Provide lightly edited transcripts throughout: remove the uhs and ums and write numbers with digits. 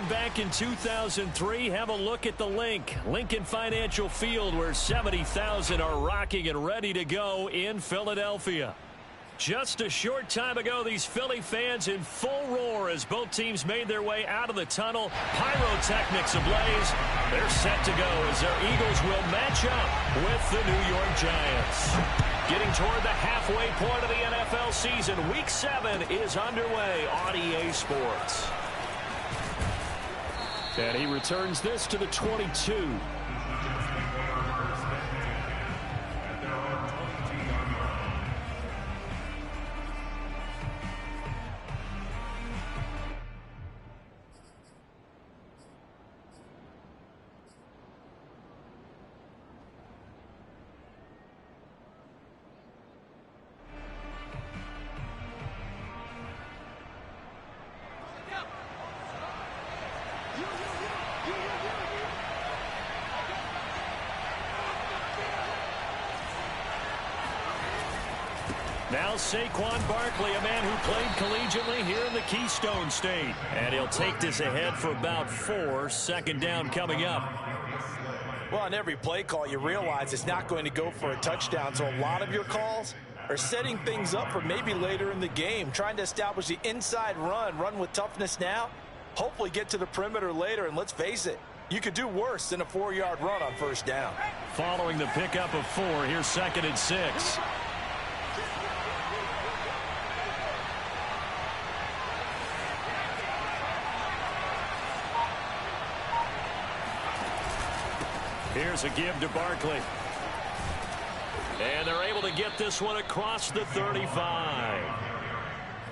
And back in 2003, have a look at the link. Lincoln Financial Field, where 70,000 are rocking and ready to go in Philadelphia. Just a short time ago, these Philly fans in full roar as both teams made their way out of the tunnel. Pyrotechnics ablaze. They're set to go as their Eagles will match up with the New York Giants. Getting toward the halfway point of the NFL season, Week 7 is underway on EA Sports. And he returns this to the 22. Now Saquon Barkley, a man who played collegiately here in the Keystone State. And he'll take this ahead for about 4. Second down coming up. Well, on every play call, you realize it's not going to go for a touchdown. So a lot of your calls are setting things up for maybe later in the game, trying to establish the inside run with toughness now, hopefully get to the perimeter later. And let's face it, you could do worse than a 4-yard run on first down. Following the pickup of 4, here's 2nd and 6. Here's a give to Barkley. And they're able to get this one across the 35.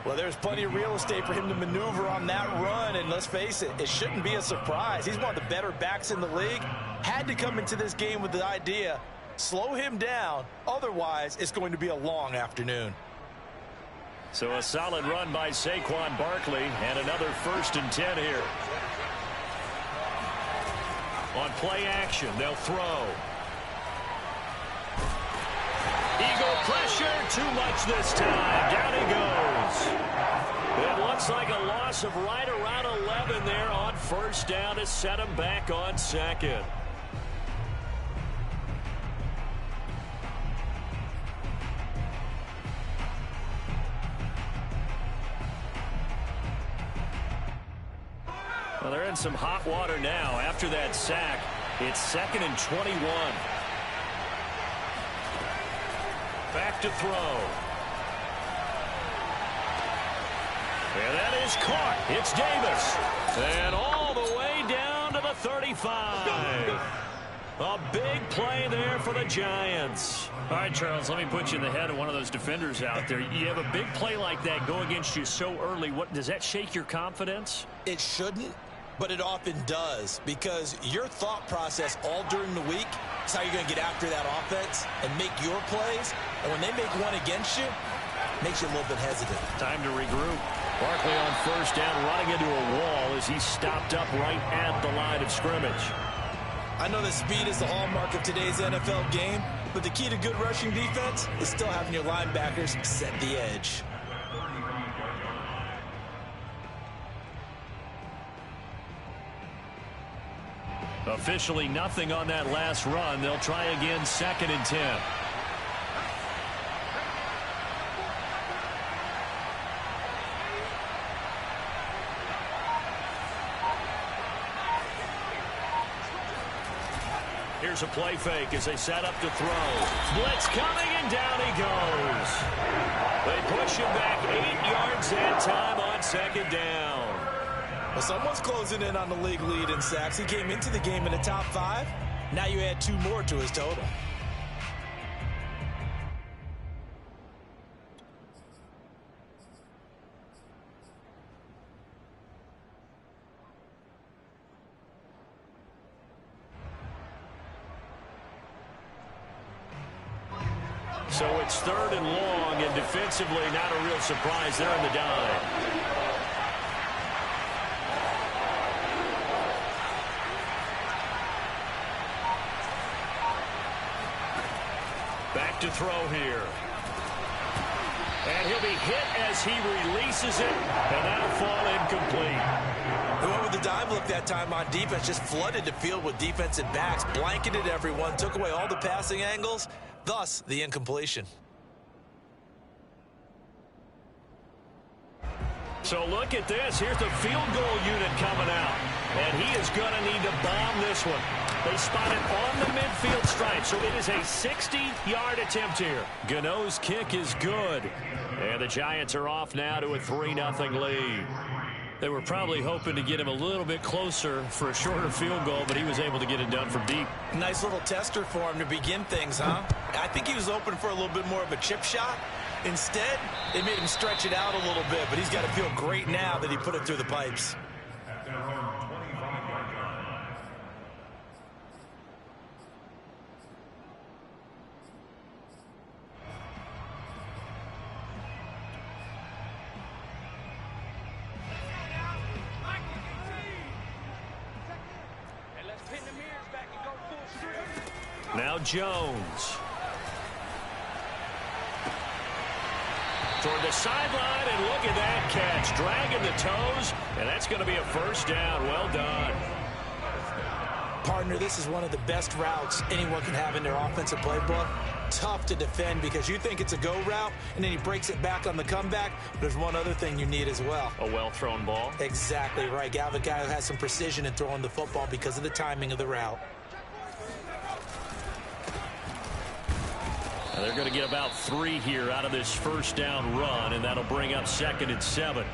Well, there's plenty of real estate for him to maneuver on that run. And let's face it, it shouldn't be a surprise. He's one of the better backs in the league. Had to come into this game with the idea, slow him down. Otherwise, it's going to be a long afternoon. So a solid run by Saquon Barkley and another 1st and 10 here. On play action, they'll throw. Eagle pressure, too much this time. Down he goes. It looks like a loss of right around 11 there on first down to set him back on 2nd. Well, they're in some hot water now. After that sack, it's 2nd and 21. Back to throw. And that is caught. It's Davis. And all the way down to the 35. A big play there for the Giants. All right, Charles, let me put you in the head of one of those defenders out there. You have a big play like that go against you so early. What does that shake your confidence? It shouldn't, but it often does, because your thought process all during the week is how you're going to get after that offense and make your plays. And when they make one against you, it makes you a little bit hesitant. Time to regroup. Barkley on first down, running into a wall as he stopped up right at the line of scrimmage. I know that speed is the hallmark of today's NFL game, but the key to good rushing defense is still having your linebackers set the edge. Officially nothing on that last run. They'll try again, 2nd and 10. Here's a play fake as they set up to throw. Blitz coming, and down he goes. They push him back 8 yards that time on 2nd down. Well, someone's closing in on the league lead in sacks. He came into the game in the top 5. Now you add 2 more to his total. So it's 3rd and long, and defensively not a real surprise there in the dive. Back to throw here. And he'll be hit as he releases it, and that'll fall incomplete. Whoever the dime look that time on defense. Just flooded the field with defensive backs, blanketed everyone, took away all the passing angles, thus the incompletion. So look at this. Here's the field goal unit coming out. And he is going to need to bomb this one. They spot it on the midfield stripe, so it is a 60-yard attempt here. Gano's kick is good. And the Giants are off now to a 3-0 lead. They were probably hoping to get him a little bit closer for a shorter field goal, but he was able to get it done from deep. Nice little tester for him to begin things, huh? I think he was open for a little bit more of a chip shot. Instead, they made him stretch it out a little bit, but he's got to feel great now that he put it through the pipes. Now Jones. Toward the sideline, and look at that catch. Dragging the toes, and that's going to be a first down. Well done. Partner, this is one of the best routes anyone can have in their offensive playbook. Tough to defend because you think it's a go route, and then he breaks it back on the comeback. There's one other thing you need as well. A well-thrown ball. Exactly right. Got a guy who has some precision in throwing the football because of the timing of the route. They're going to get about 3 here out of this first down run, and that'll bring up 2nd and 7.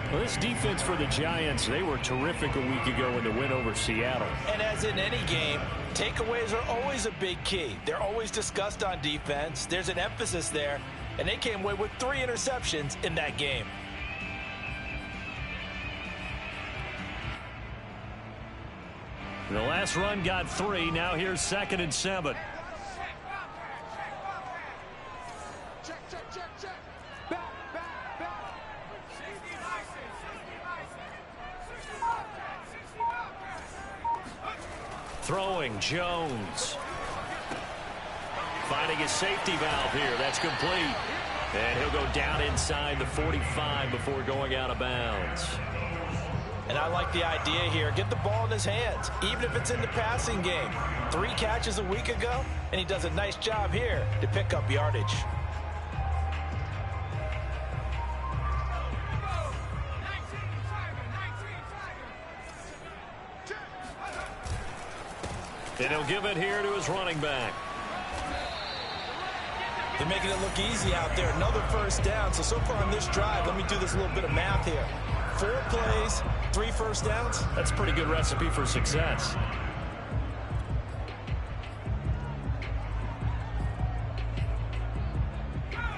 Well, this defense for the Giants, they were terrific a week ago in the win over Seattle. And as in any game, takeaways are always a big key. They're always discussed on defense. There's an emphasis there, and they came away with 3 interceptions in that game. The last run got 3. Now here's 2nd and 7. Throwing Jones. Finding his safety valve here. That's complete. And he'll go down inside the 45 before going out of bounds. And I like the idea here. Get the ball in his hands, even if it's in the passing game. 3 catches a week ago, and he does a nice job here to pick up yardage. And he'll give it here to his running back. They're making it look easy out there. Another first down. So far on this drive, let me do this little bit of math here. 4 plays, 3 first downs. That's a pretty good recipe for success.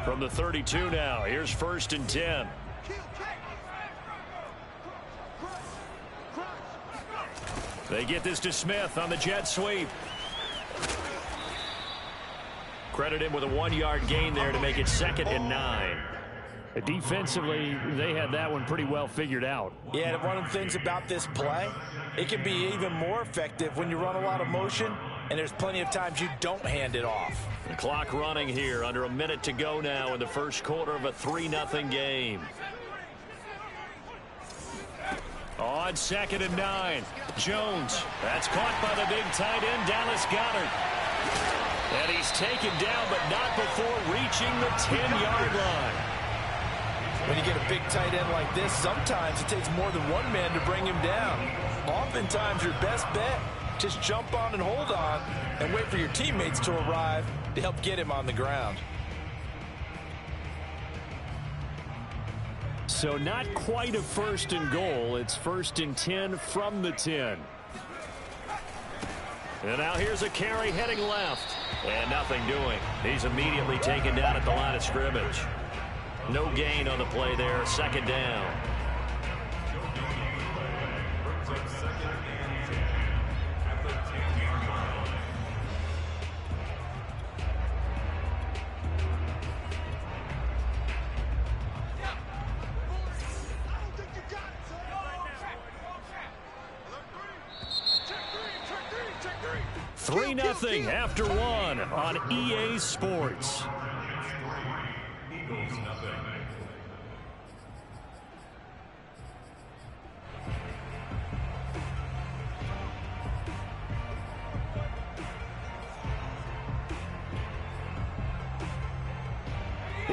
From the 32 now, here's 1st and 10. They get this to Smith on the jet sweep. Credit him with a 1-yard gain there to make it 2nd and 9. Defensively, they had that one pretty well figured out. Yeah, and one of the things about this play, it can be even more effective when you run a lot of motion, and there's plenty of times you don't hand it off. The clock running here, under a minute to go now in the first quarter of a 3-0 game. On 2nd and 9, Jones. That's caught by the big tight end, Dallas Goedert. And he's taken down, but not before reaching the 10-yard line. When you get a big tight end like this, sometimes it takes more than one man to bring him down. Oftentimes, your best bet, just jump on and hold on and wait for your teammates to arrive to help get him on the ground. So not quite a 1st and goal. It's 1st and 10 from the 10. And now here's a carry heading left. And nothing doing. He's immediately taken down at the line of scrimmage. No gain on the play there. 2nd down. Three nothing after 1 on EA Sports.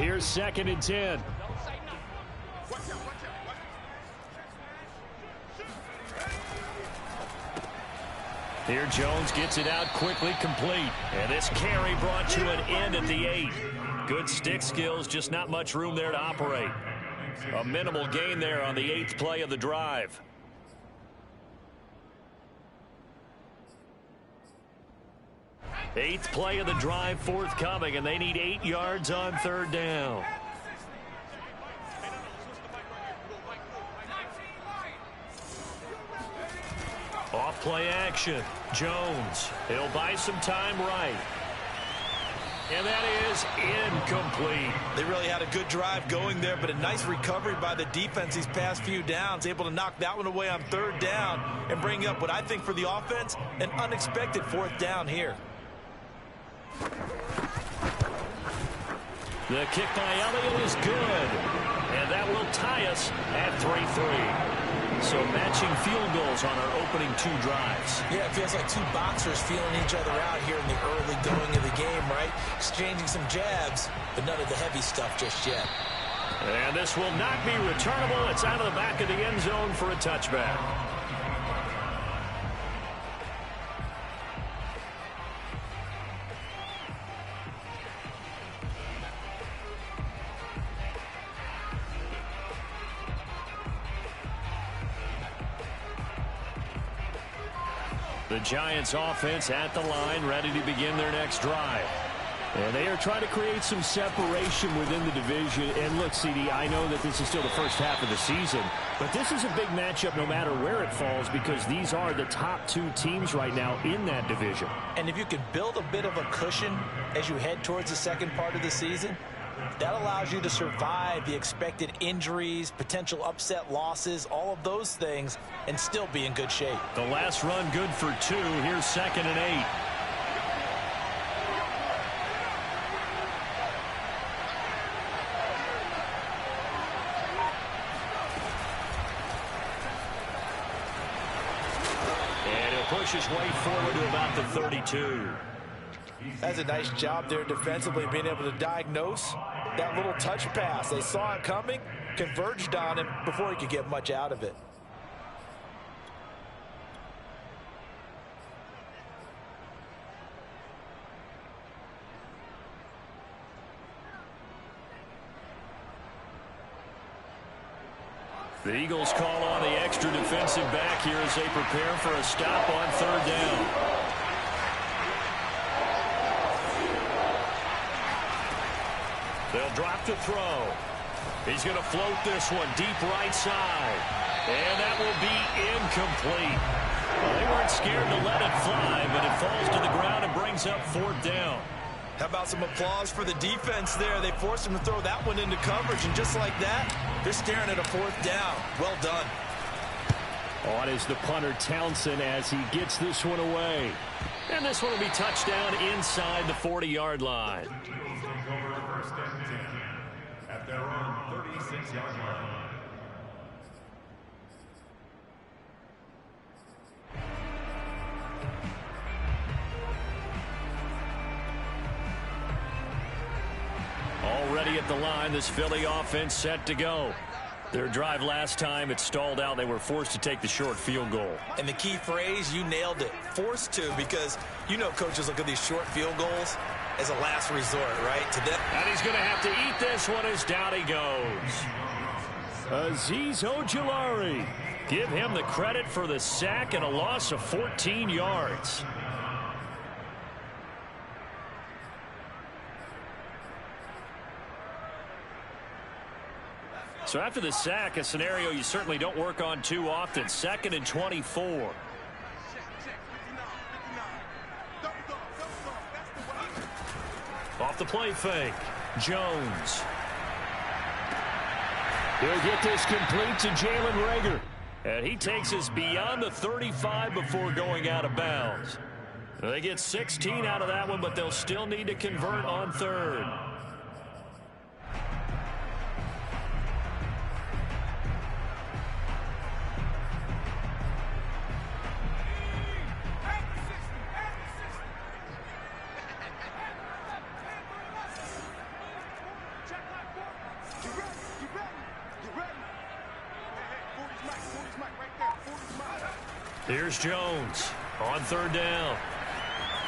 Here's 2nd and 10. Here Jones gets it out quickly, complete. And this carry brought to an end at the 8. Good stick skills, just not much room there to operate. A minimal gain there on the 8th play of the drive. Eighth play of the drive forthcoming, and they need 8 yards on 3rd down. Off play action. Jones. He'll buy some time right. And that is incomplete. They really had a good drive going there, but a nice recovery by the defense these past few downs, able to knock that one away on 3rd down and bring up what I think for the offense, an unexpected 4th down here. The kick by Elliott is good. And that will tie us at 3-3. So matching field goals on our opening 2 drives. Yeah, it feels like 2 boxers feeling each other out here in the early going of the game, right? Exchanging some jabs, but none of the heavy stuff just yet. And this will not be returnable. It's out of the back of the end zone for a touchback. The Giants offense at the line, ready to begin their next drive. And they are trying to create some separation within the division. And look, CD, I know that this is still the first half of the season, but this is a big matchup no matter where it falls, because these are the top 2 teams right now in that division. And if you can build a bit of a cushion as you head towards the second part of the season, that allows you to survive the expected injuries, potential upset losses, all of those things, and still be in good shape. The last run good for 2. Here's 2nd and 8. And he'll push his way forward to about the 32. That's a nice job there defensively, being able to diagnose that little touch pass. They saw it coming, converged on him before he could get much out of it. The Eagles call on the extra defensive back here as they prepare for a stop on 3rd down. They'll drop to throw. He's going to float this one deep right side. And that will be incomplete. Well, they weren't scared to let it fly, but it falls to the ground and brings up 4th down. How about some applause for the defense there? They forced him to throw that one into coverage, and just like that, they're staring at a 4th down. Well done. On is the punter Townsend as he gets this one away. And this one will be touchdown inside the 40-yard line. At their own 36-yard line. Already at the line, this Philly offense set to go. Their drive last time, it stalled out. They were forced to take the short field goal. And the key phrase, you nailed it, forced to, because you know coaches look at these short field goals as a last resort, right? To them. And he's going to have to eat this one as down he goes. Azeez Ojulari. Give him the credit for the sack and a loss of 14 yards. So after the sack, a scenario you certainly don't work on too often. 2nd and 24. Off the play fake. Jones. He'll get this complete to Jalen Reagor. And he takes us beyond the 35 before going out of bounds. They get 16 out of that one, but they'll still need to convert on 3rd. Here's Jones on third down.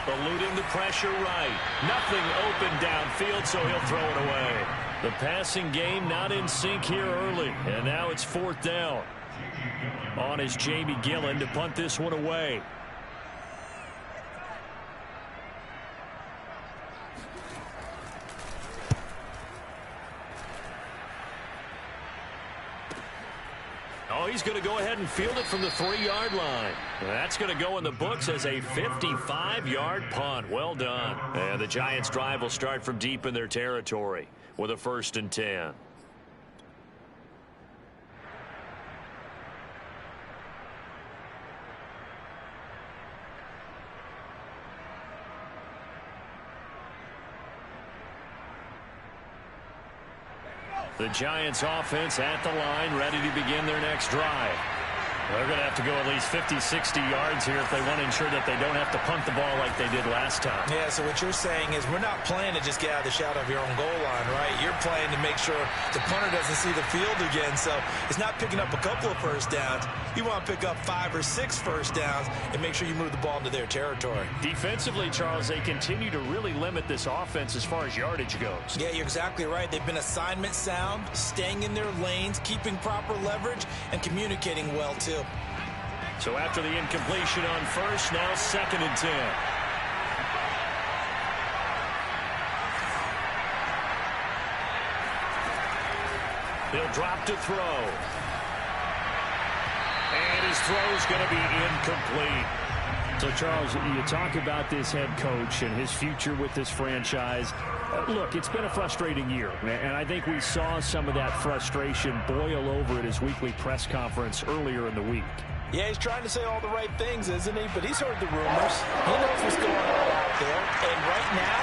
Eluding the pressure right. Nothing open downfield, so he'll throw it away. The passing game not in sync here early, and now it's fourth down. On is Jamie Gillen to punt this one away. Oh, he's going to go ahead and field it from the 3-yard line. That's going to go in the books as a 55-yard punt. Well done. And the Giants' drive will start from deep in their territory with a 1st and 10. The Giants offense at the line, ready to begin their next drive. They're going to have to go at least 50, 60 yards here if they want to ensure that they don't have to punt the ball like they did last time. Yeah, so what you're saying is we're not playing to just get out of the shadow of your own goal line, right? You're playing to make sure the punter doesn't see the field again. So it's not picking up a couple of first downs. You want to pick up 5 or 6 first downs and make sure you move the ball into their territory. Defensively, Charles, they continue to really limit this offense as far as yardage goes. Yeah, you're exactly right. They've been assignment sound, staying in their lanes, keeping proper leverage, and communicating well, too. So after the incompletion on first, now 2nd and 10. He'll drop to throw. And his throw's going to be incomplete. So, Charles, you talk about this head coach and his future with this franchise. Look, it's been a frustrating year, and I think we saw some of that frustration boil over at his weekly press conference earlier in the week. Yeah, he's trying to say all the right things, isn't he? But he's heard the rumors. He knows what's going on out there. And right now,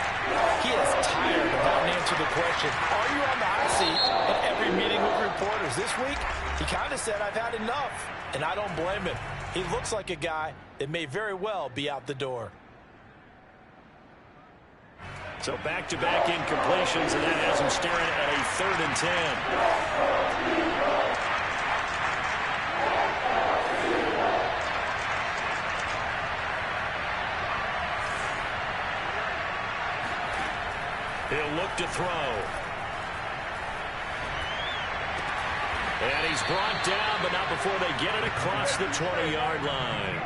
he is tired of having to answer the question, are you on the hot seat in every meeting with reporters? This week, he kind of said, I've had enough. And I don't blame him. He looks like a guy that may very well be out the door. So back-to-back incompletions, and that has him staring at a 3rd and 10. He'll look to throw. And he's brought down, but not before they get it across the 20-yard line.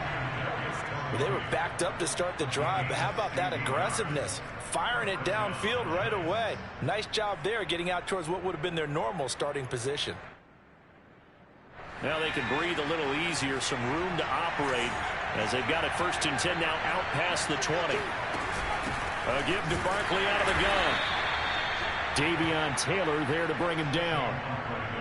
Well, they were backed up to start the drive, but how about that aggressiveness? Firing it downfield right away. Nice job there getting out towards what would have been their normal starting position. Now they can breathe a little easier, some room to operate as they've got it 1st and 10 now out past the 20. A give to Barkley out of the gun. Davion Taylor there to bring him down.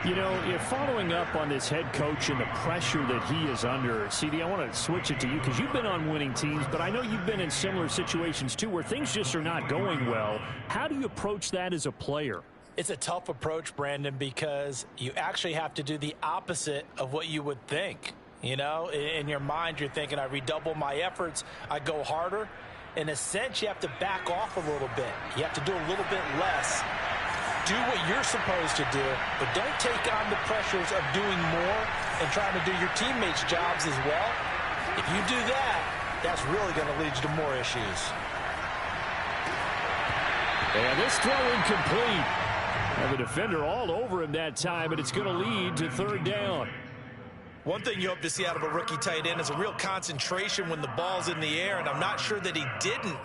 You know, if following up on this head coach and the pressure that he is under, CD, I want to switch it to you because you've been on winning teams, but I know you've been in similar situations too where things just are not going well. How do you approach that as a player? It's a tough approach, Brandon, because you actually have to do the opposite of what you would think. You know, in your mind, you're thinking, I redouble my efforts, I go harder. In a sense, you have to back off a little bit. You have to do a little bit less. Do what you're supposed to do, but don't take on the pressures of doing more and trying to do your teammates' jobs as well. If you do that, that's really going to lead you to more issues. And this throw incomplete. And the defender all over him that time, but it's going to lead to 3rd down. One thing you hope to see out of a rookie tight end is a real concentration when the ball's in the air, and I'm not sure that he didn't,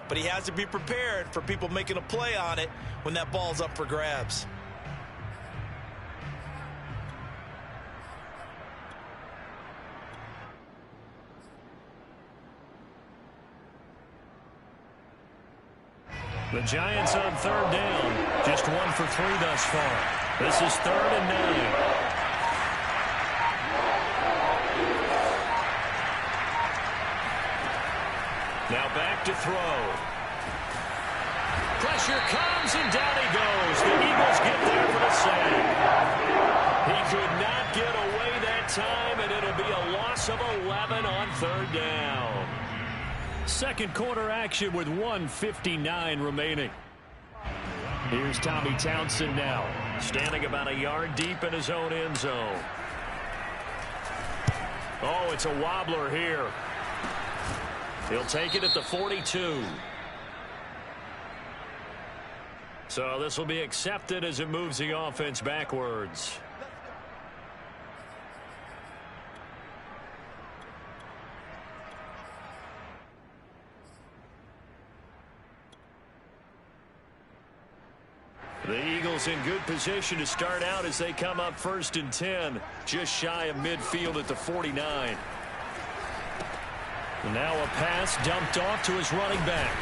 but he has to be prepared for people making a play on it when that ball's up for grabs. The Giants on 3rd down, just 1 for 3 thus far. This is 3rd and 9. Now back to throw. Pressure comes, and down he goes. The Eagles get there for the sack. He could not get away that time, and it'll be a loss of 11 on 3rd down. Second quarter action with 1:59 remaining. Here's Tommy Townsend now, standing about a yard deep in his own end zone. Oh, it's a wobbler here. He'll take it at the 42. So this will be accepted as it moves the offense backwards. The Eagles in good position to start out as they come up 1st and 10, just shy of midfield at the 49. Now a pass dumped off to his running back.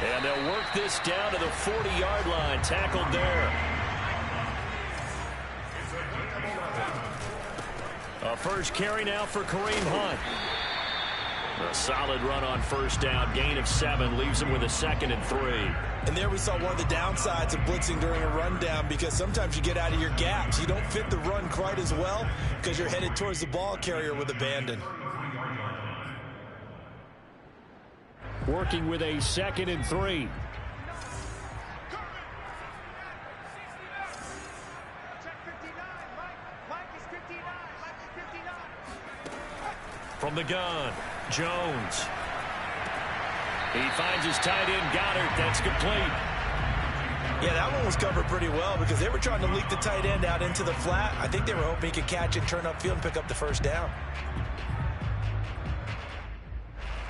And they'll work this down to the 40-yard line, tackled there. A first carry now for Kareem Hunt. A solid run on 1st down, gain of 7, leaves him with a 2nd and 3. And there we saw one of the downsides of blitzing during a rundown, because sometimes you get out of your gaps. You don't fit the run quite as well because you're headed towards the ball carrier with abandon. Working with a 2nd and 3. From the gun, Jones. He finds his tight end, Goddard. That's complete. Yeah, that one was covered pretty well because they were trying to leak the tight end out into the flat. I think they were hoping he could catch and turn upfield and pick up the 1st down.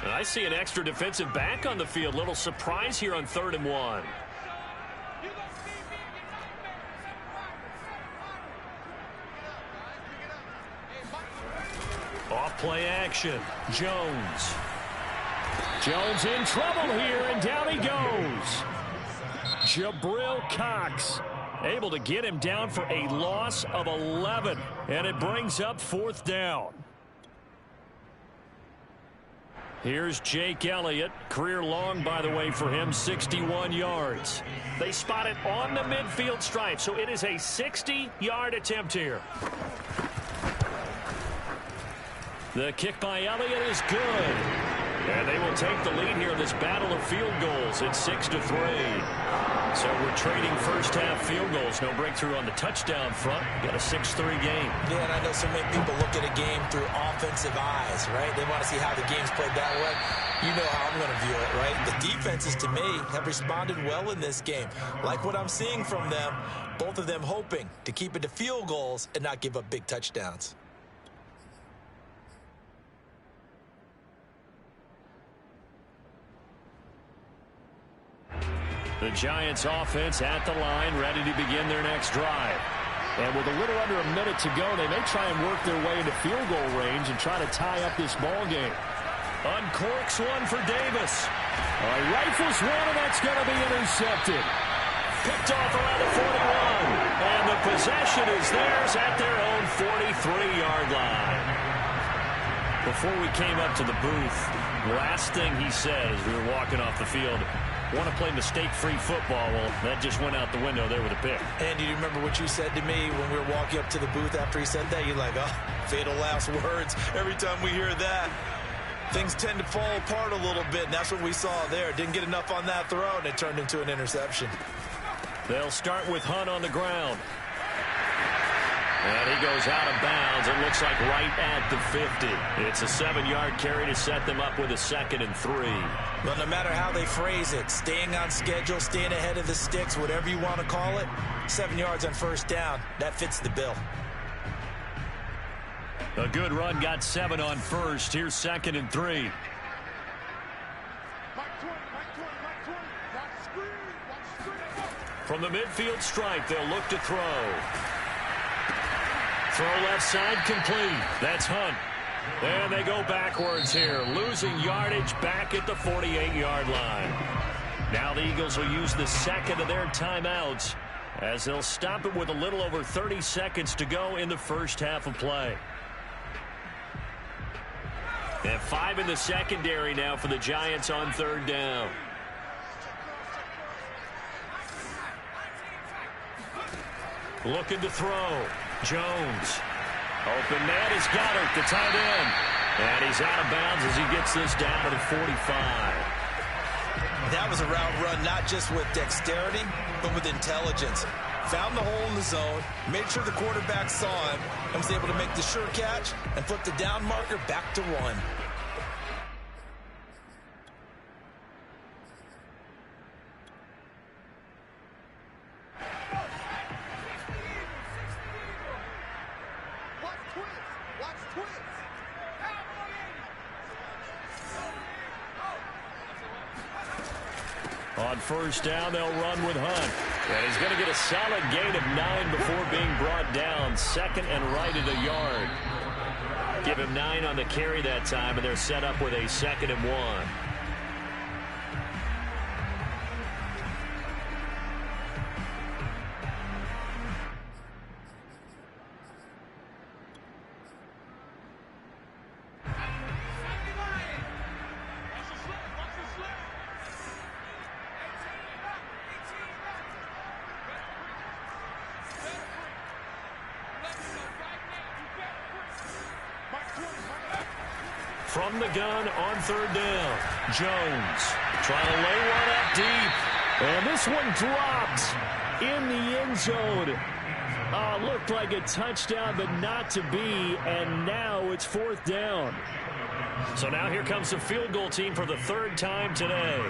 And I see an extra defensive back on the field. Little surprise here on 3rd and 1. Off play action. Jones. Jones in trouble here, and down he goes. Jabril Cox able to get him down for a loss of 11, and it brings up 4th down. Here's Jake Elliott. Career long, by the way, for him, 61 yards. They spot it on the midfield stripe, so it is a 60-yard attempt here. The kick by Elliott is good. And they will take the lead here in this battle of field goals. It's 6-3. So we're trading first half field goals. No breakthrough on the touchdown front. Got a 6-3 game. Yeah, and I know so many people look at a game through offensive eyes, right? They want to see how the game's played that way. You know how I'm going to view it, right? The defenses, to me, have responded well in this game. Like what I'm seeing from them, both of them hoping to keep it to field goals and not give up big touchdowns. The Giants offense at the line, ready to begin their next drive. And with a little under a minute to go, they may try and work their way into field goal range and try to tie up this ball game. Uncorks one for Davis. Rifles one, and that's going to be intercepted. Picked off around the 41. And the possession is theirs at their own 43-yard line. Before we came up to the booth, last thing he said as we were walking off the field, want to play mistake-free football. Well, that just went out the window there with a pick. And do you remember what you said to me when we were walking up to the booth after he said that? You're like, oh, fatal last words. Every time we hear that, things tend to fall apart a little bit, and that's what we saw there. Didn't get enough on that throw, and it turned into an interception. They'll start with Hunt on the ground. And he goes out of bounds. It looks like right at the 50. It's a 7-yard carry to set them up with a 2nd and 3. Well, no matter how they phrase it, staying on schedule, staying ahead of the sticks, whatever you want to call it, 7 yards on 1st down, that fits the bill. A good run, got 7 on 1st. Here's 2nd and 3. From the midfield stripe, they'll look to throw. Throw left side complete. That's Hunt. And they go backwards here, losing yardage back at the 48-yard line. Now the Eagles will use the 2nd of their timeouts as they'll stop it with a little over 30 seconds to go in the first half of play. And 5 in the secondary now for the Giants on 3rd down. Looking to throw. Jones. Open man is Goddard, the tight end. And he's out of bounds as he gets this down to the 45. That was a route run not just with dexterity, but with intelligence. found the hole in the zone, made sure the quarterback saw him, and was able to make the sure catch and flip the down marker back to 1. On first down, they'll run with Hunt. And he's going to get a solid gain of 9 before being brought down. Second and right at a yard. Give him 9 on the carry that time, and they're set up with a 2nd and 1. From the gun on 3rd down, Jones trying to lay one up deep. And this one dropped in the end zone. Looked like a touchdown, but not to be. And now it's 4th down. So now here comes the field goal team for the 3rd time today.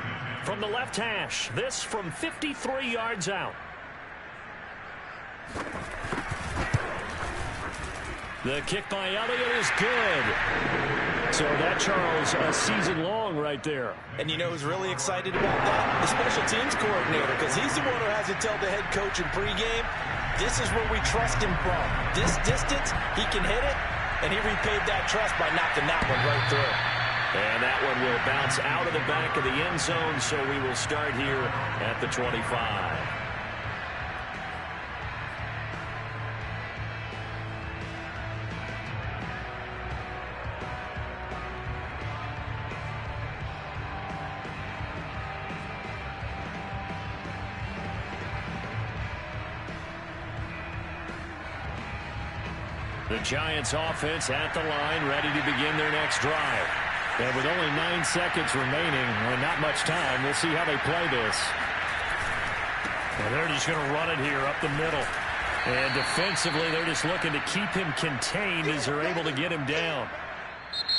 From the left hash, this from 53 yards out. The kick by Elliott is good. So that, Charles, a season long right there. And you know who's really excited about that? The special teams coordinator, because he's the one who has to tell the head coach in pregame, this is where we trust him from. This distance, he can hit it, and he repaid that trust by knocking that one right through. And that one will bounce out of the back of the end zone, so we will start here at the 25. The Giants offense at the line, ready to begin their next drive. And with only 9 seconds remaining and not much time, we'll see how they play this. And they're just going to run it here up the middle. And defensively, they're just looking to keep him contained as they're able to get him down.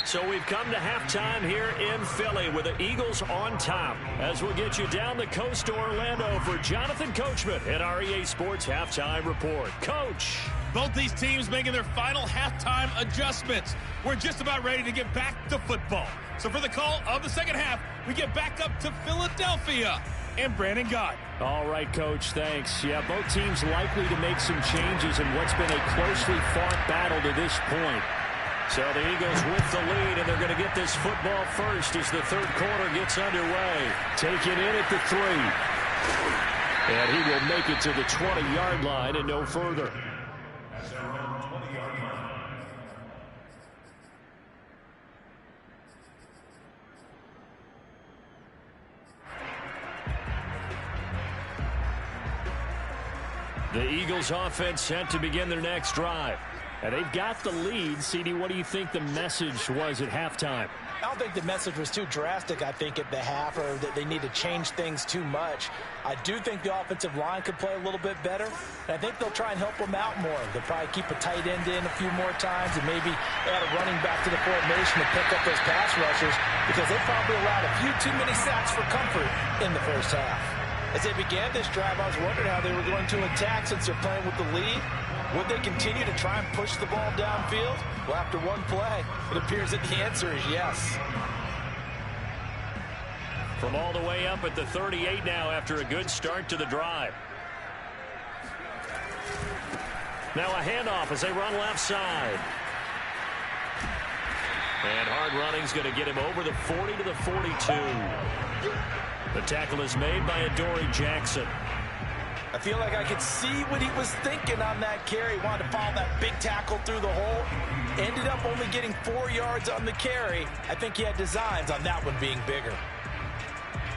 So we've come to halftime here in Philly with the Eagles on top. As we'll get you down the coast to Orlando for Jonathan Coachman at our EA Sports Halftime Report. Coach. Both these teams making their final halftime adjustments. We're just about ready to get back to football. So for the call of the second half, we get back up to Philadelphia and Brandon Gott. All right, Coach, thanks. Yeah, both teams likely to make some changes in what's been a closely fought battle to this point. So the Eagles with the lead, and they're going to get this football first as the 3rd quarter gets underway. Taken in at the 3. And he will make it to the 20-yard line and no further. The Eagles offense set to begin their next drive. And they've got the lead. CD, what do you think the message was at halftime? I don't think the message was too drastic, I think, at the half, or that they need to change things too much. I do think the offensive line could play a little bit better, and I think they'll try and help them out more. They'll probably keep a tight end in a few more times and maybe add a running back to the formation to pick up those pass rushers, because they probably allowed a few too many sacks for comfort in the first half. As they began this drive, I was wondering how they were going to attack since they're playing with the lead. Would they continue to try and push the ball downfield? Well, after one play, it appears that the answer is yes. From all the way up at the 38 now after a good start to the drive. Now a handoff as they run left side. And hard running's going to get him over the 40 to the 42. The tackle is made by Adoree Jackson. I feel like I could see what he was thinking on that carry. He wanted to follow that big tackle through the hole. Ended up only getting 4 yards on the carry. I think he had designs on that one being bigger.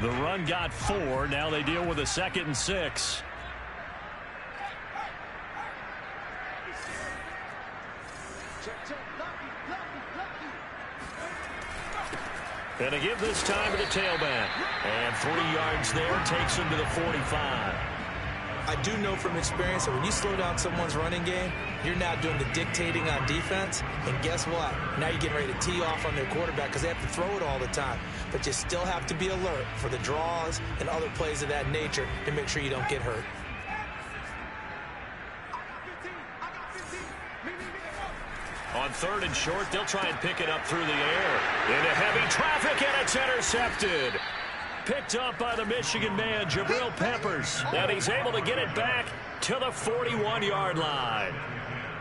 The run got 4. Now they deal with a 2nd and 6. And to give this time to the tailback. And 3 yards there takes him to the 45. I do know from experience that when you slow down someone's running game, you're now doing the dictating on defense. And guess what? Now you're getting ready to tee off on their quarterback because they have to throw it all the time. But you still have to be alert for the draws and other plays of that nature to make sure you don't get hurt. On 3rd and short, they'll try and pick it up through the air. Into heavy traffic, and it's intercepted. Picked up by the Michigan man, Jabril Peppers. And he's able to get it back to the 41-yard line.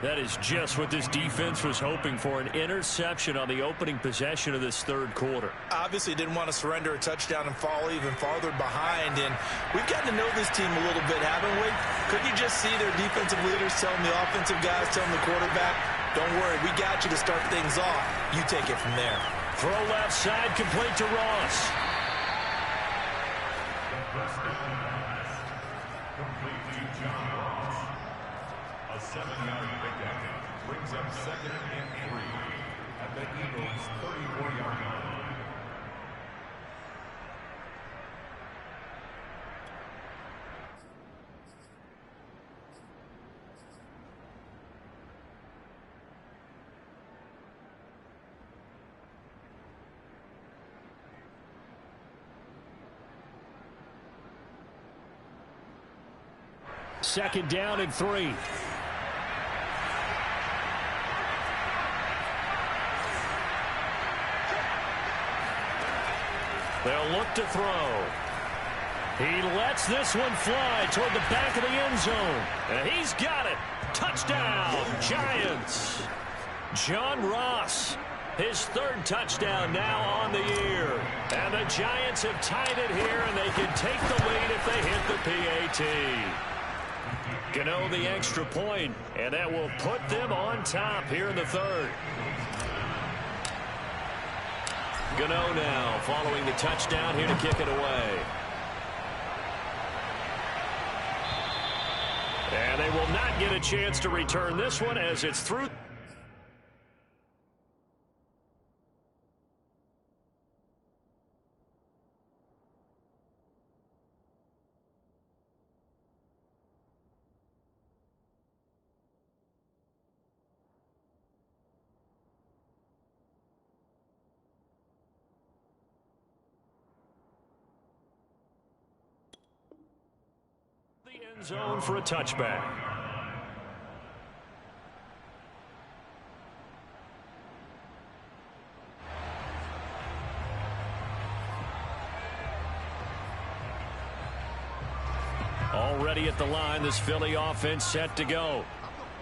That is just what this defense was hoping for, an interception on the opening possession of this 3rd quarter. Obviously didn't want to surrender a touchdown and fall even farther behind. And we've gotten to know this team a little bit, haven't we? Couldn't you just see their defensive leaders telling the offensive guys, telling the quarterback, don't worry, we got you to start things off. You take it from there. Throw left side, complete to Ross. Complete to John Ross. A 7-yard pickup brings up 2nd and 3 at the Eagles' 34-yard line. Second down and 3. They'll look to throw. He lets this one fly toward the back of the end zone. And he's got it. Touchdown, Giants. John Ross, his 3rd touchdown now on the year. And the Giants have tied it here, and they can take the lead if they hit the PAT. Gano the extra point, and that will put them on top here in the 3rd. Gano now following the touchdown here to kick it away. And they will not get a chance to return this one as it's through. End zone for a touchback. Already at the line, this Philly offense set to go.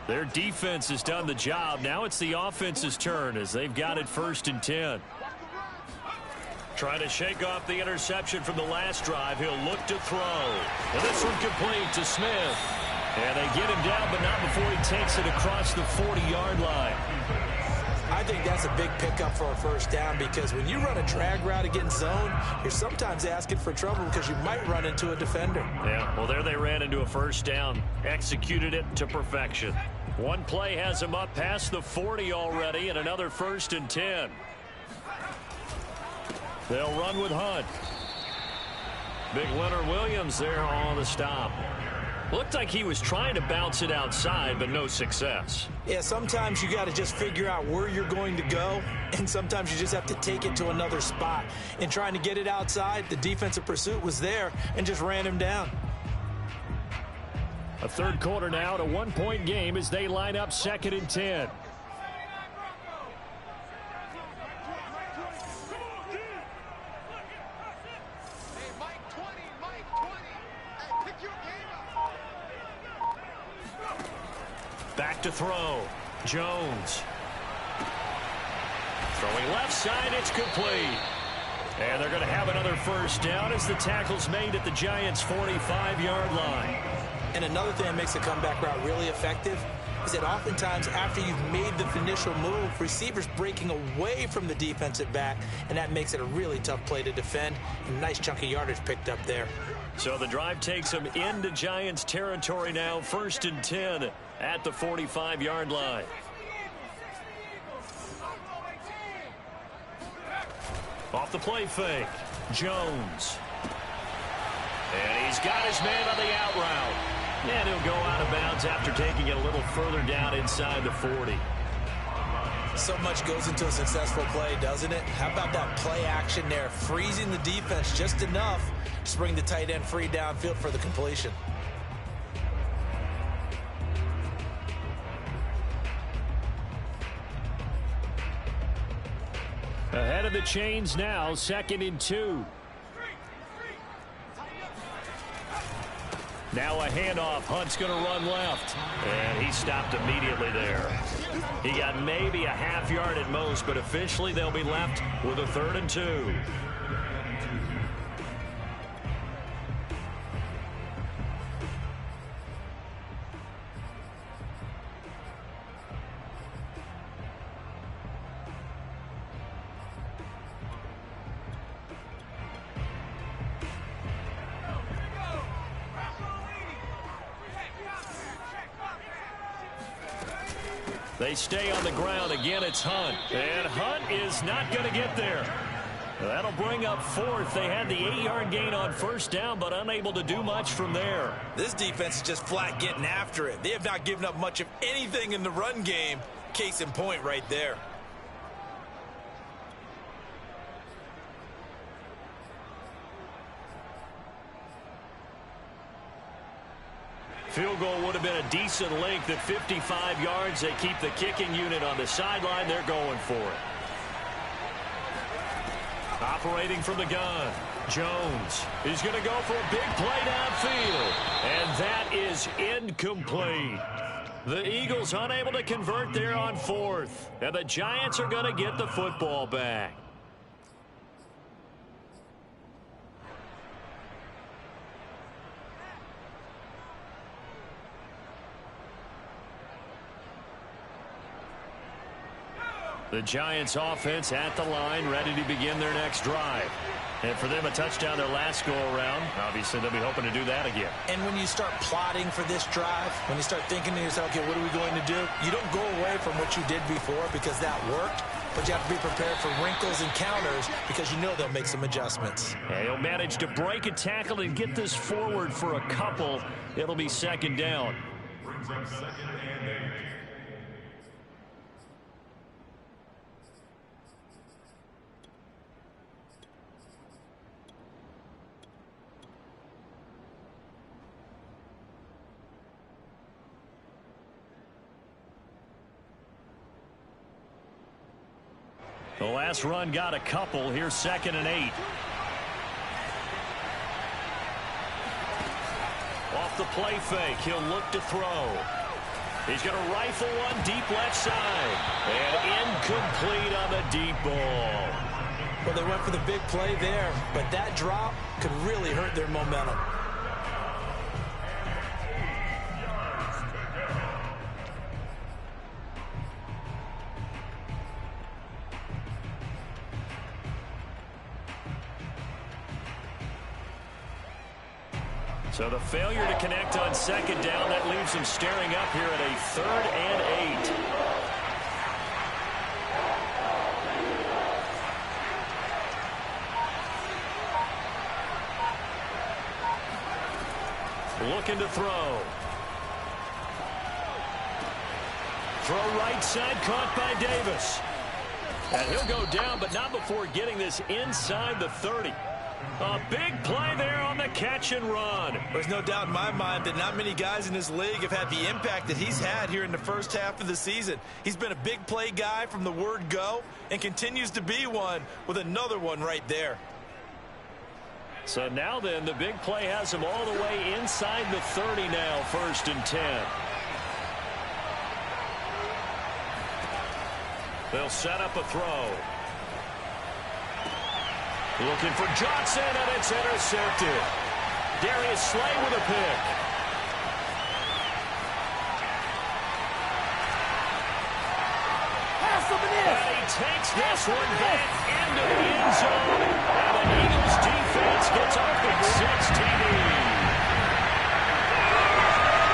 Their defense has done the job. Now it's the offense's turn as they've got it 1st and 10. Trying to shake off the interception from the last drive. He'll look to throw. And this one complete to Smith. And they get him down, but not before he takes it across the 40-yard line. I think that's a big pickup for a 1st down because when you run a drag route against zone, you're sometimes asking for trouble because you might run into a defender. Yeah, well, there they ran into a 1st down. Executed it to perfection. One play has him up past the 40 already, and another 1st and 10. They'll run with Hunt. Big Leonard Williams there on the stop. Looked like he was trying to bounce it outside, but no success. Yeah, sometimes you got to just figure out where you're going to go, and sometimes you just have to take it to another spot. In trying to get it outside, the defensive pursuit was there and just ran him down. A 3rd quarter now, a 1-point game as they line up 2nd and 10. Back to throw. Jones. Throwing left side, it's complete. And they're going to have another 1st down as the tackle's made at the Giants' 45-yard line. And another thing that makes the comeback route really effective is that oftentimes after you've made the initial move, receivers breaking away from the defensive back, and that makes it a really tough play to defend. A nice chunk of yardage picked up there. So the drive takes them into Giants territory now, 1st and 10 at the 45-yard line. Off the play fake, Jones. And he's got his man on the out route. And he'll go out of bounds after taking it a little further down inside the 40. So much goes into a successful play, doesn't it? How about that play action there? Freezing the defense just enough to bring the tight end free downfield for the completion. Ahead of the chains now, 2nd and 2. Now a handoff. Hunt's going to run left. And he stopped immediately there. He got maybe a half yard at most, but officially they'll be left with a 3rd and 2. They stay on the ground. Again, it's Hunt. And Hunt is not going to get there. That'll bring up 4th. They had the 8-yard gain on 1st down, but unable to do much from there. This defense is just flat getting after it. They have not given up much of anything in the run game. Case in point right there. Field goal would have been a decent length at 55 yards. They keep the kicking unit on the sideline. They're going for it. Operating from the gun, Jones is going to go for a big play downfield. And that is incomplete. The Eagles unable to convert there on 4th. And the Giants are going to get the football back. The Giants offense at the line, ready to begin their next drive. And for them, a touchdown their last go-around. Obviously, they'll be hoping to do that again. And when you start plotting for this drive, when you start thinking to yourself, okay, what are we going to do? You don't go away from what you did before because that worked, but you have to be prepared for wrinkles and counters because you know they'll make some adjustments. And he'll manage to break a tackle and get this forward for a couple. It'll be 2nd down. Brings up 2nd and 8. The last run got a couple. Here's 2nd and 8. Off the play fake, he'll look to throw. He's going to rifle one deep left side. And incomplete on the deep ball. Well, they went for the big play there, but that drop could really hurt their momentum. So the failure to connect on 2nd down, that leaves them staring up here at a 3rd and 8. Looking to throw. Throw right side, caught by Davis. And he'll go down, but not before getting this inside the 30. A big play there on the catch and run. There's no doubt in my mind that not many guys in this league have had the impact that he's had here in the first half of the season. He's been a big play guy from the word go and continues to be one with another one right there. So now then, the big play has him all the way inside the 30 now, 1st and 10. They'll set up a throw. Looking for Johnson, and it's intercepted. Darius Slay with a pick. And he takes this one back into the end zone. And the Eagles defense gets off the 6 TD.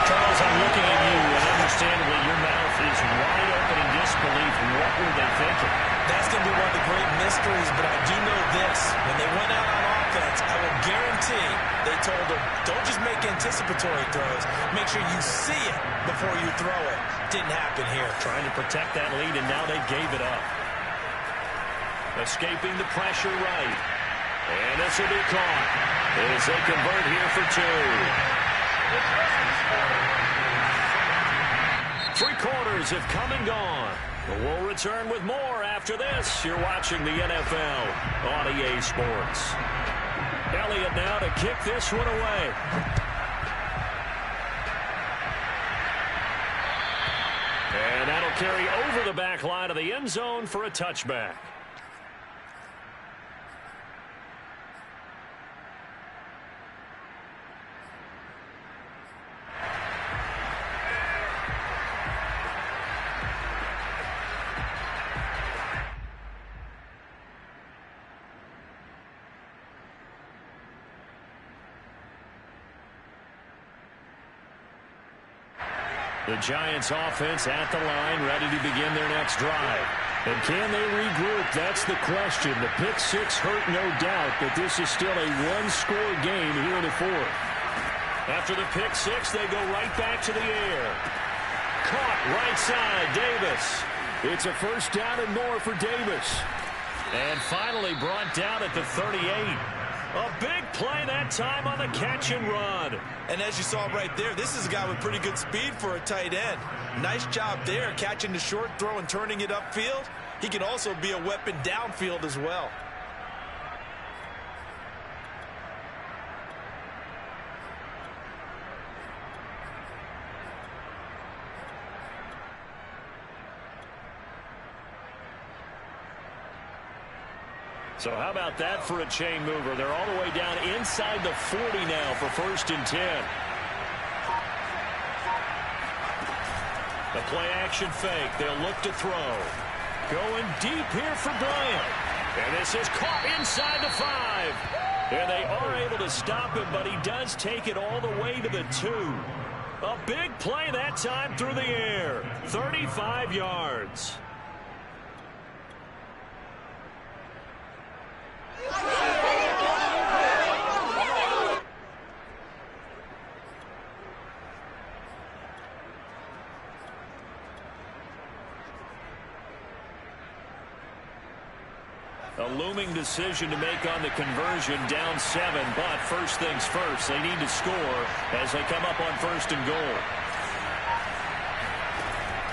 Charles, I'm looking at you, and understandably your mouth is wide open in disbelief. What were they thinking? That's going to be one of the great mysteries, but I do know this. When they went out on offense, I will guarantee they told them, don't just make anticipatory throws. Make sure you see it before you throw it. Didn't happen here. Trying to protect that lead, and now they gave it up. Escaping the pressure right. And this will be caught as they convert here for two. 3 quarters have come and gone. We'll return with more after this. You're watching the NFL on EA Sports. Elliott now to kick this one away. And that'll carry over the back line of the end zone for a touchback. The Giants offense at the line, ready to begin their next drive. And can they regroup? That's the question. The pick six hurt, no doubt, but this is still a one-score game here in the fourth. After the pick six, they go right back to the air. Caught right side, Davis. It's a first down and more for Davis. And finally brought down at the 38. A big play that time on the catch and run. And as you saw right there, this is a guy with pretty good speed for a tight end. Nice job there, catching the short throw and turning it upfield. He can also be a weapon downfield as well. So how about that for a chain mover? They're all the way down inside the 40 now for 1st and 10. The play action fake. They'll look to throw. Going deep here for Bryant. And this is caught inside the 5. And they are able to stop him, but he does take it all the way to the 2. A big play that time through the air. 35 yards. A looming decision to make on the conversion, down 7, but first things first, they need to score as they come up on 1st and goal.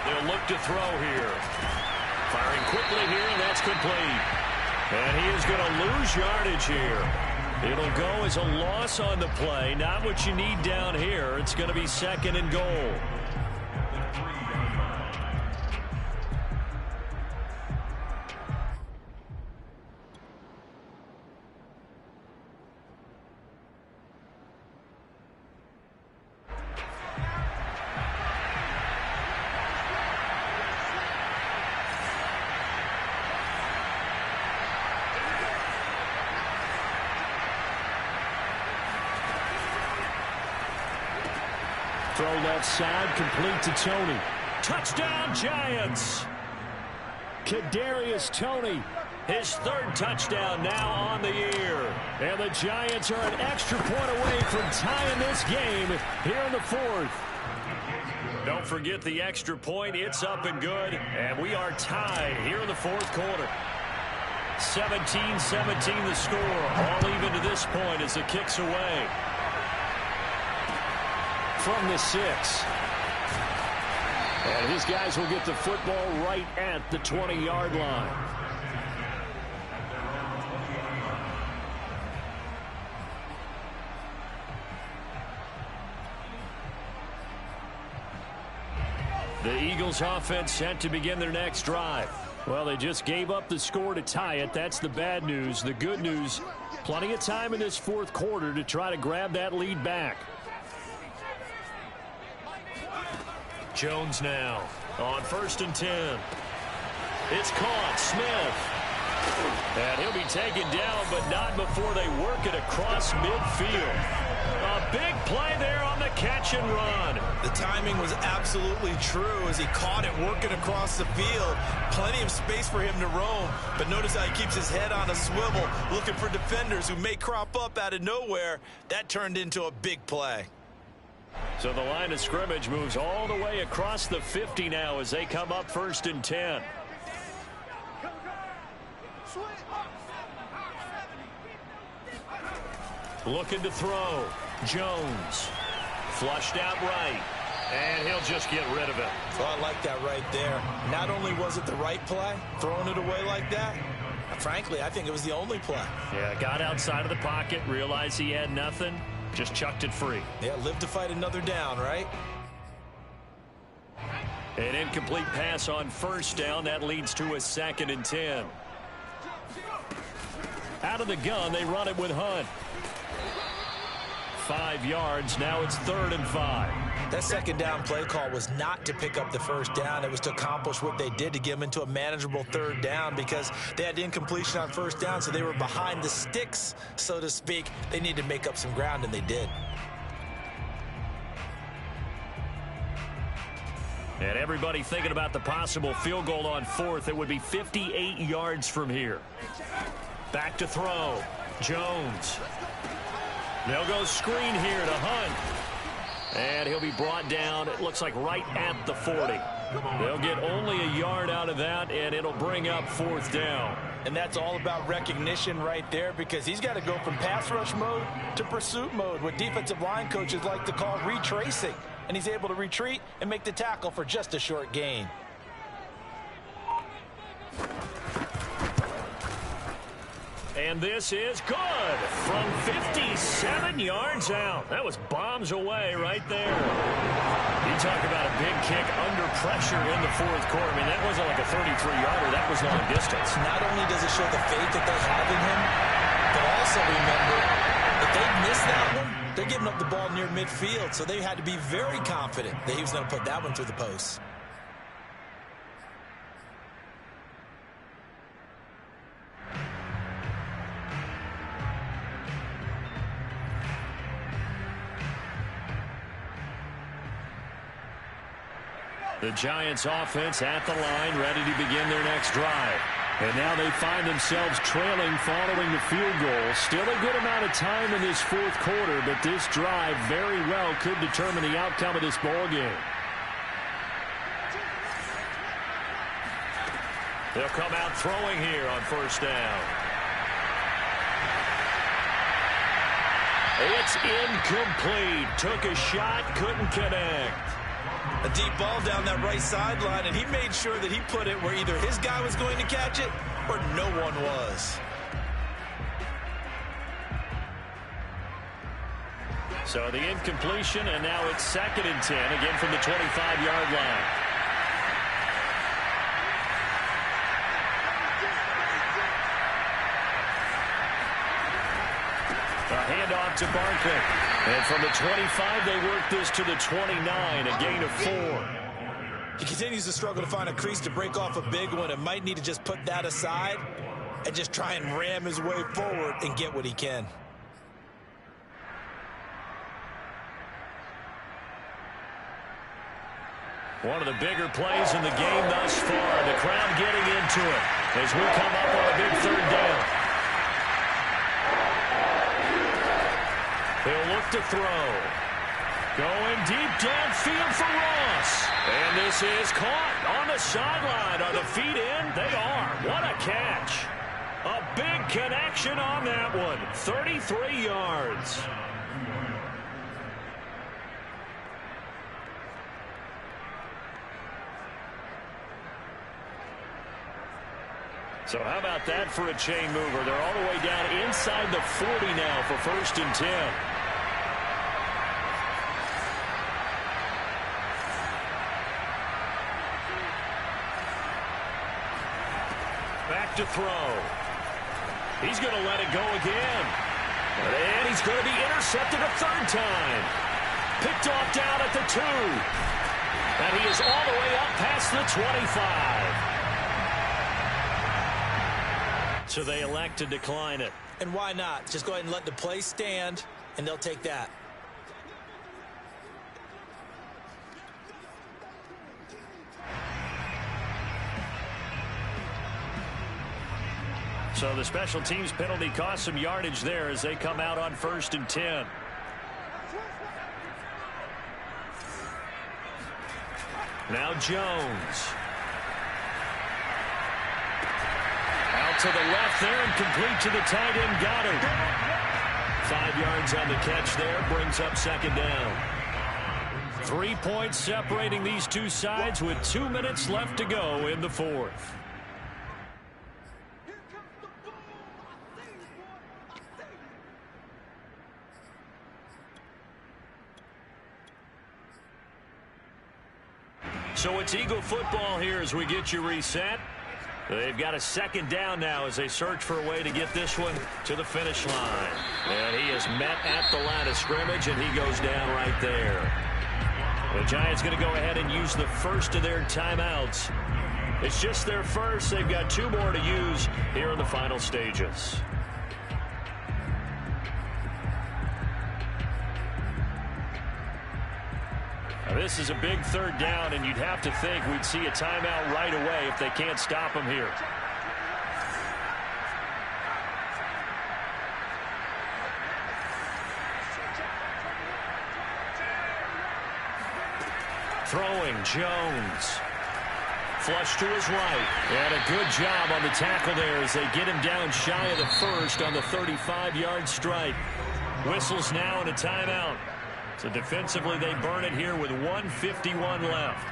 They'll look to throw here. Firing quickly here, and that's complete. And he is going to lose yardage here. It'll go as a loss on the play, not what you need down here. It's going to be 2nd and goal. Throw left side, complete to Toney. Touchdown, Giants! Kadarius Toney, his 3rd touchdown now on the year. And the Giants are an extra point away from tying this game here in the 4th. Don't forget the extra point. It's up and good. And we are tied here in the 4th quarter. 17-17 the score. All even to this point as the kick's away. From the 6. And his guys will get the football right at the 20-yard line. The Eagles offense set to begin their next drive. Well, they just gave up the score to tie it. That's the bad news. The good news, plenty of time in this 4th quarter to try to grab that lead back. Jones now on 1st and 10. It's caught. Smith. And he'll be taken down, but not before they work it across midfield. A big play there on the catch and run. The timing was absolutely true as he caught it working across the field. Plenty of space for him to roam, but notice how he keeps his head on a swivel, looking for defenders who may crop up out of nowhere. That turned into a big play. So the line of scrimmage moves all the way across the 50 now as they come up 1st and 10. Looking to throw. Jones. Flushed out right. And he'll just get rid of it. Well, I like that right there. Not only was it the right play, throwing it away like that, frankly, I think it was the only play. Yeah, got outside of the pocket, realized he had nothing, just chucked it free. Yeah, live to fight another down, right? An incomplete pass on 1st down. That leads to a 2nd and 10. Out of the gun, they run it with Hunt. 5 yards. Now it's 3rd and 5. That 2nd down play call was not to pick up the 1st down. It was to accomplish what they did to get them into a manageable 3rd down because they had incompletion on 1st down, so they were behind the sticks, so to speak. They needed to make up some ground, and they did. And everybody thinking about the possible field goal on 4th. It would be 58 yards from here. Back to throw. Jones. They'll go screen here to Hunt. And he'll be brought down, it looks like right at the 40. They'll get only a yard out of that, and it'll bring up 4th down. And that's all about recognition right there because he's got to go from pass rush mode to pursuit mode, what defensive line coaches like to call retracing. And he's able to retreat and make the tackle for just a short gain. And this is good from 57 yards out. That was bombs away right there. You talk about a big kick under pressure in the 4th quarter. I mean, that wasn't like a 33-yarder. That was long distance. Not only does it show the faith that they have in him, but also remember, if they miss that one, they're giving up the ball near midfield, so they had to be very confident that he was going to put that one through the post. The Giants offense at the line, ready to begin their next drive. And now they find themselves trailing following the field goal. Still a good amount of time in this 4th quarter, but this drive very well could determine the outcome of this ball game. They'll come out throwing here on 1st down. It's incomplete. Took a shot, couldn't connect. A deep ball down that right sideline, and he made sure that he put it where either his guy was going to catch it or no one was. So the incompletion, and now it's 2nd and 10, again from the 25-yard line. A handoff to Barkley. And from the 25, they work this to the 29, a gain of 4. He continues to struggle to find a crease to break off a big one and might need to just put that aside and just try and ram his way forward and get what he can. One of the bigger plays in the game thus far. The crowd getting into it as we come up on a big 3rd down. He'll look to throw. Going deep downfield for Ross. And this is caught on the sideline. Are the feet in? They are. What a catch. A big connection on that one. 33 yards. So how about that for a chain mover? They're all the way down inside the 40 now for 1st and 10. Back to throw. He's going to let it go again. And he's going to be intercepted a 3rd time. Picked off down at the 2. And he is all the way up past the 25. So they elect to decline it. And why not? Just go ahead and let the play stand, and they'll take that. So the special teams penalty cost some yardage there as they come out on 1st and 10. Now Jones. Out to the left there and complete to the tight end Goddard. 5 yards on the catch there, brings up second down. 3 points separating these two sides with 2 minutes left to go in the fourth. So it's Eagle football here as we get you reset. They've got a second down now as they search for a way to get this one to the finish line. And he is met at the line of scrimmage, and he goes down right there. The Giants going to go ahead and use the first of their timeouts. It's just their first. They've got 2 more to use here in the final stages. Now, this is a big third down, and you'd have to think we'd see a timeout right away if they can't stop him here. Throwing, Jones. Flush to his right. And a good job on the tackle there as they get him down shy of the first on the 35-yard strike. Whistles now and a timeout. So defensively they burn it here with 1:51 left.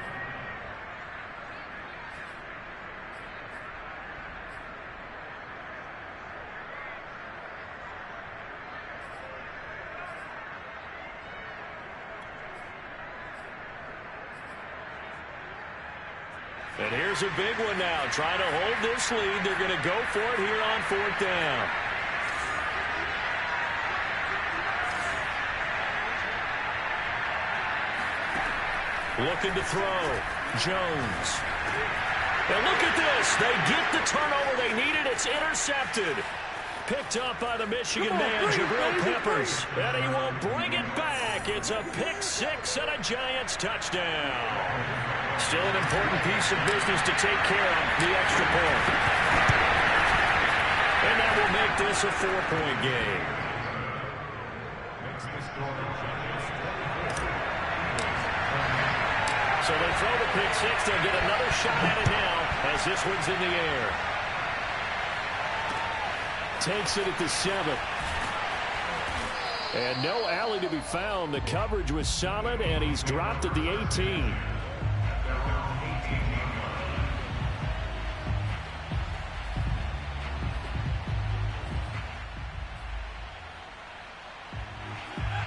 And here's a big one now. Trying to hold this lead. They're going to go for it here on 4th down. Looking to throw. Jones. And look at this. They get the turnover they needed. It's intercepted. Picked up by the Michigan man, Jabril Peppers. And he will bring it back. It's a pick 6 and a Giants touchdown. Still an important piece of business to take care of, the extra point. And that will make this a 4-point game. So they throw the pick 6. They'll get another shot at it now as this one's in the air. Takes it at the 7. And no alley to be found. The coverage was solid, and he's dropped at the 18.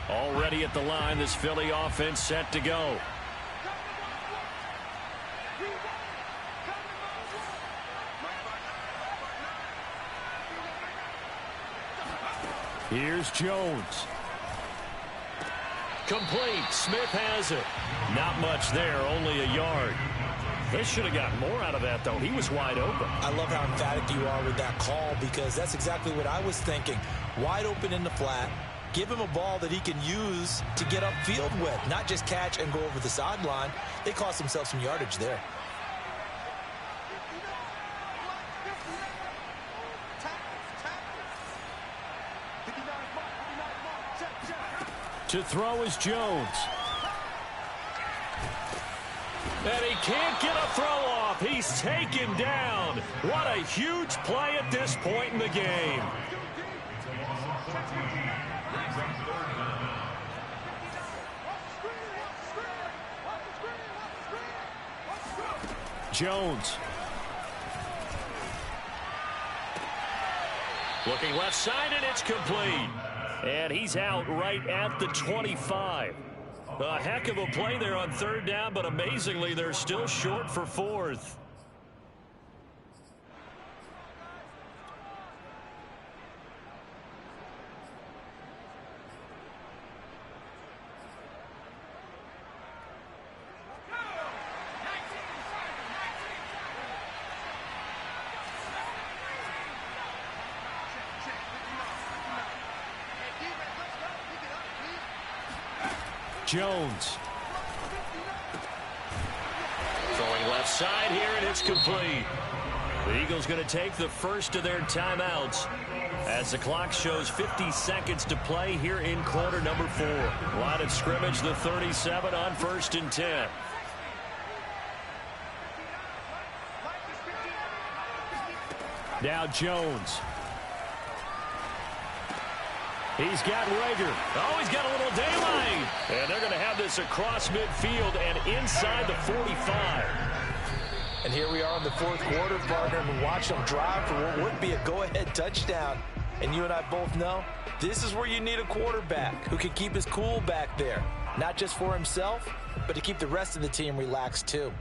Already at the line, this Philly offense set to go. Here's Jones. Complete. Smith has it. Not much there, only a yard. They should have got more out of that, though. He was wide open. I love how emphatic you are with that call, because that's exactly what I was thinking. Wide open in the flat. Give him a ball that he can use to get upfield with, not just catch and go over the sideline. They cost themselves some yardage there. To throw is Jones. And he can't get a throw off. He's taken down. What a huge play at this point in the game. Jones. Looking left side, and it's complete. And he's out right at the 25. A heck of a play there on 3rd down, but amazingly, they're still short for 4th. Jones. Throwing left side here, and it's complete. The Eagles going to take the first of their timeouts as the clock shows 50 seconds to play here in quarter number 4. Line of scrimmage, the 37 on 1st and 10. Now Jones. He's got Rager. Oh, he's got a little daylight. And they're going to have this across midfield and inside the 45. And here we are in the fourth quarter, partner, and watch them drive for what would be a go-ahead touchdown. And you and I both know this is where you need a quarterback who can keep his cool back there. Not just for himself, but to keep the rest of the team relaxed too.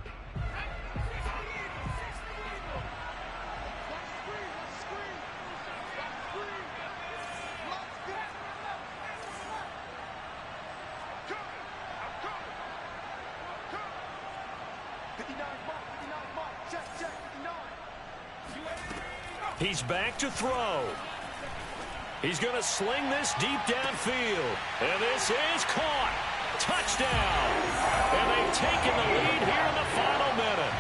He's back to throw. He's going to sling this deep downfield. And this is caught. Touchdown. And they've taken the lead here in the final minute.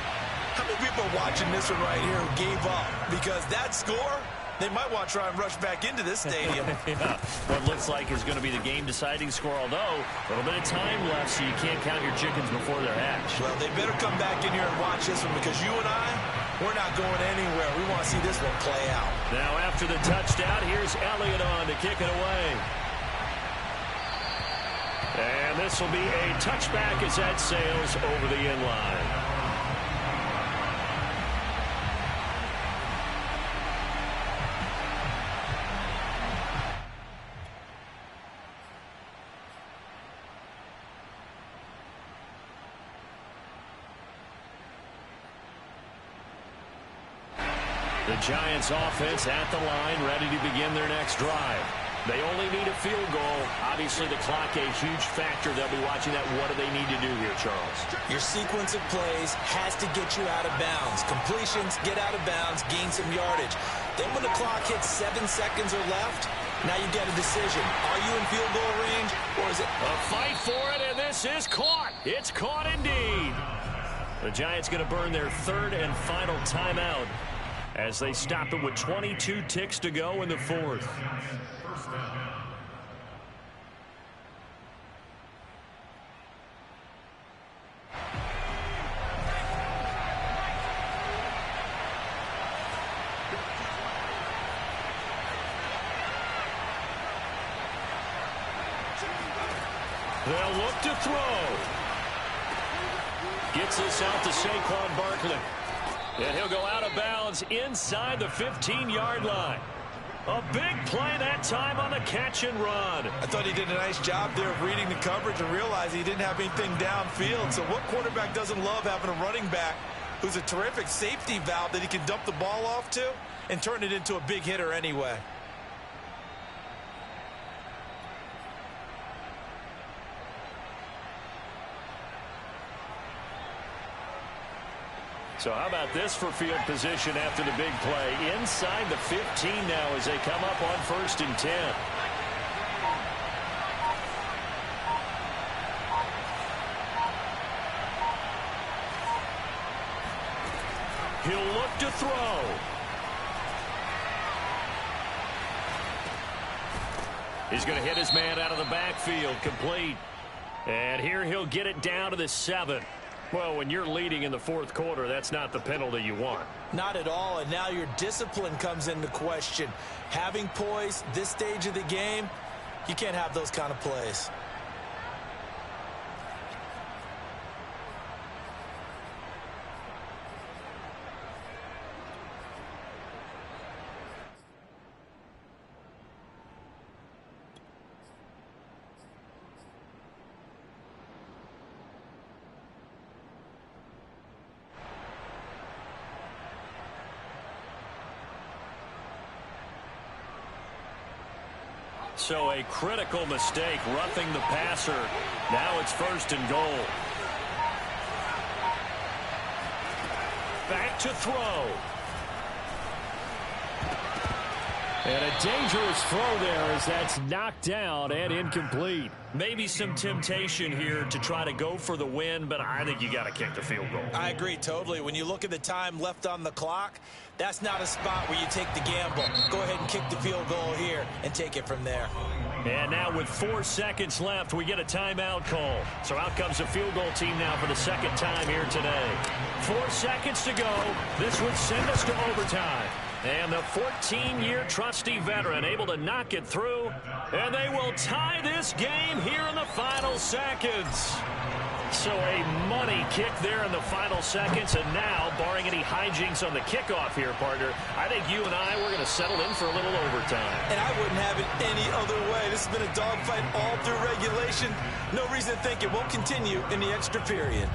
How many people are watching this one right here who gave up? Because that score, they might want to try and rush back into this stadium. Yeah. What looks like is going to be the game-deciding score, although a little bit of time left, so you can't count your chickens before they're hatched. Well, they better come back in here and watch this one, because you and I, we're not going anywhere. We want to see this one play out. Now, after the touchdown, here's Elliott on to kick it away. And this will be a touchback as that sails over the end line. The Giants offense at the line, ready to begin their next drive. They only need a field goal. Obviously, the clock a huge factor. They'll be watching that. What do they need to do here, Charles? Your sequence of plays has to get you out of bounds. Completions, get out of bounds, gain some yardage. Then when the clock hits 7 seconds or left, now you get a decision. Are you in field goal range, or is it? A fight for it, and this is caught. It's caught indeed. The Giants going to burn their third and final timeout as they stop it with 22 ticks to go in the fourth. They'll look to throw. Gets this out to Saquon Barkley. And he'll go out of bounds inside the 15-yard line. A big play that time on the catch and run. I thought he did a nice job there of reading the coverage and realizing he didn't have anything downfield. So what quarterback doesn't love having a running back who's a terrific safety valve that he can dump the ball off to and turn it into a big hitter anyway? So how about this for field position after the big play? Inside the 15 now as they come up on 1st and 10. He'll look to throw. He's going to hit his man out of the backfield, complete. And here he'll get it down to the 7. Well, when you're leading in the fourth quarter, that's not the penalty you want. Not at all, and now your discipline comes into question. Having poise this stage of the game, you can't have those kind of plays. So a critical mistake, roughing the passer. Now it's 1st and goal. Back to throw. And a dangerous throw there as that's knocked down and incomplete. Maybe some temptation here to try to go for the win, but I think you got to kick the field goal. I agree totally. When you look at the time left on the clock, that's not a spot where you take the gamble. Go ahead and kick the field goal here and take it from there. And now with 4 seconds left, we get a timeout call. So out comes the field goal team now for the second time here today. 4 seconds to go. This would send us to overtime. And the 14-year trusty veteran able to knock it through. And they will tie this game here in the final seconds. So a money kick there in the final seconds. And now, barring any hijinks on the kickoff here, partner, I think you and I, we're going to settle in for a little overtime. And I wouldn't have it any other way. This has been a dogfight all through regulation. No reason to think it won't continue in the extra period.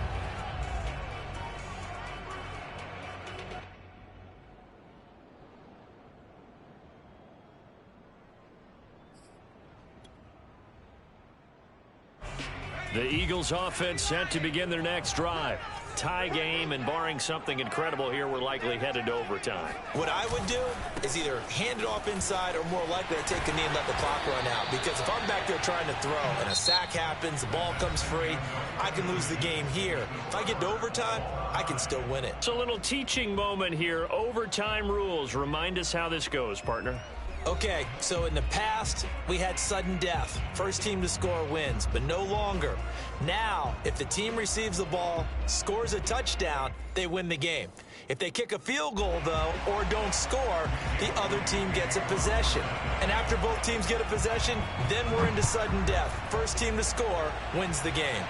The Eagles offense set to begin their next drive. Tie game, and barring something incredible here, we're likely headed to overtime. What I would do is either hand it off inside or more likely to take a knee and let the clock run out. Because if I'm back there trying to throw and a sack happens, the ball comes free, I can lose the game here. If I get to overtime, I can still win it. It's a little teaching moment here. Overtime rules. Remind us how this goes, partner. Okay, so in the past, we had sudden death. First team to score wins, but no longer. Now, if the team receives the ball, scores a touchdown, they win the game. If they kick a field goal, though, or don't score, the other team gets a possession. And after both teams get a possession, then we're into sudden death. First team to score wins the game.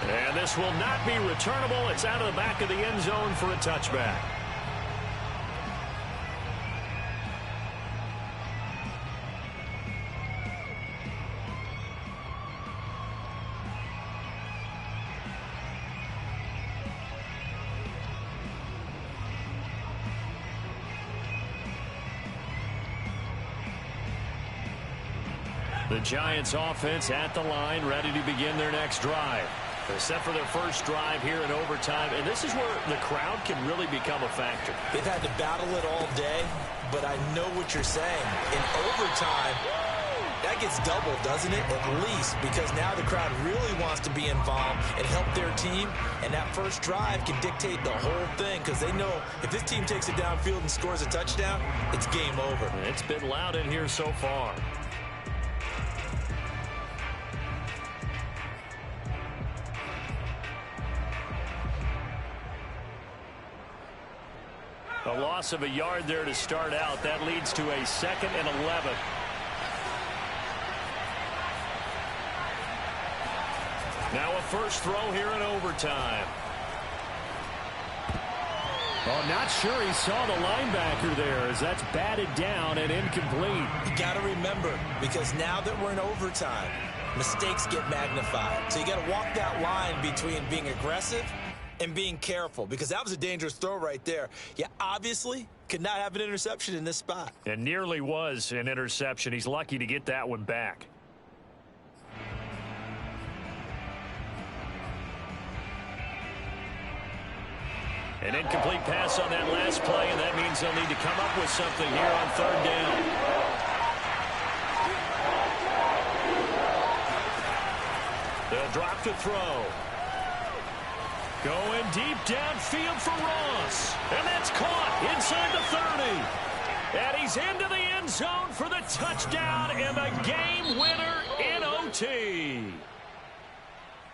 And this will not be returnable. It's out of the back of the end zone for a touchback. The Giants offense at the line, ready to begin their next drive. They're set for their first drive here in overtime, and this is where the crowd can really become a factor. They've had to battle it all day, but I know what you're saying. In overtime, that gets doubled, doesn't it? At least, because now the crowd really wants to be involved and help their team, and that first drive can dictate the whole thing, because they know if this team takes it downfield and scores a touchdown, it's game over. It's been loud in here so far. A loss of a yard there to start out. That leads to a 2nd and 11. Now a first throw here in overtime. Oh, not sure he saw the linebacker there as that's batted down and incomplete. You got to remember, because now that we're in overtime, mistakes get magnified. So you got to walk that line between being aggressive and being careful, because that was a dangerous throw right there. You obviously could not have an interception in this spot. It nearly was an interception. He's lucky to get that one back. An incomplete pass on that last play, and that means they'll need to come up with something here on 3rd down. They'll drop to throw. Going deep downfield for Ross. And that's caught inside the 30. And he's into the end zone for the touchdown and the game winner in OT.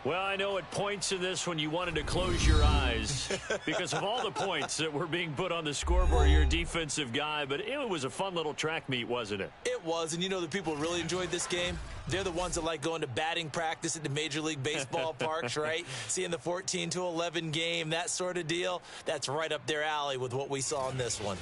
Well, I know at points in this when you wanted to close your eyes because of all the points that were being put on the scoreboard. You're a defensive guy, but it was a fun little track meet, wasn't it? It was, and you know the people really enjoyed this game? They're the ones that like going to batting practice at the Major League Baseball parks, right? Seeing the 14-11 game, that sort of deal. That's right up their alley with what we saw in this one.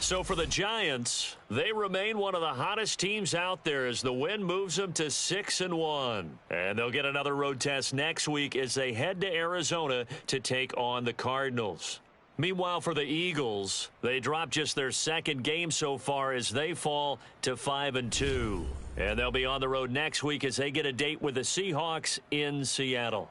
So for the Giants, they remain one of the hottest teams out there as the win moves them to 6-1. And they'll get another road test next week as they head to Arizona to take on the Cardinals. Meanwhile, for the Eagles, they dropped just their 2nd game so far as they fall to 5-2. And they'll be on the road next week as they get a date with the Seahawks in Seattle.